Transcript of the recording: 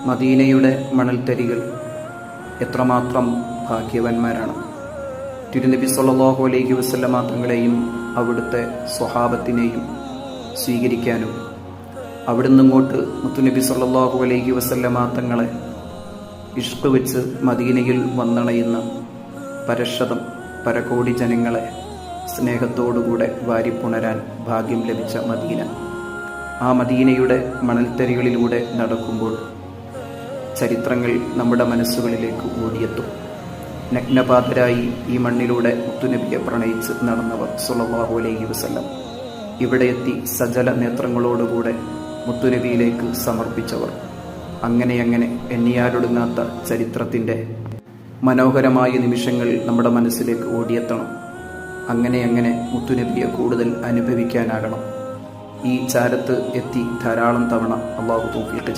മദീനയുടെ മണൽത്തരികൾ എത്രമാത്രം ഭാഗ്യവാന്മാരാണ്. തിരുനബി സല്ലല്ലാഹു അലൈഹി വസല്ലമ തങ്ങളെയും അവിടുത്തെ സ്വഹാബത്തിനെയും സ്വീകരിക്കാനും അവിടുന്ന് ഇങ്ങോട്ട് മുത്തുനബി സല്ലല്ലാഹു അലൈഹി വസല്ലമ തങ്ങളെ ഇഷ്ക് വെച്ച് മദീനയിൽ വന്നണയുന്ന പരകോടി ജനങ്ങളെ സ്നേഹത്തോടുകൂടെ വാരിപ്പുണരാൻ ഭാഗ്യം ലഭിച്ച മദീന. ആ മദീനയുടെ മണൽത്തരികളിലൂടെ നടക്കുമ്പോൾ ചരിത്രങ്ങൾ നമ്മുടെ മനസ്സുകളിലേക്ക് ഓടിയെത്തും. നഗ്നപാതരായി ഈ മണ്ണിലൂടെ മുത്തുനബിയെ പ്രണയിച്ച് നടന്നവർ സല്ലല്ലാഹു അലൈഹി വസല്ലം ഇവിടെ എത്തി സജല നേത്രങ്ങളോടുകൂടെ മുത്തുനബിയിലേക്ക് സമർപ്പിച്ചവർ. അങ്ങനെ എണ്ണിയാലൊടുങ്ങാത്ത ചരിത്രത്തിൻ്റെ മനോഹരമായ നിമിഷങ്ങൾ നമ്മുടെ മനസ്സിലേക്ക് ഓടിയെത്തണം. അങ്ങനെ മുത്തുനബിയെ കൂടുതൽ അനുഭവിക്കാനാകണം. ഈ ചാരത്ത് എത്തി ധാരാളം തവണ അല്ലാഹു തൗഫീഖ് ചെയ്യും.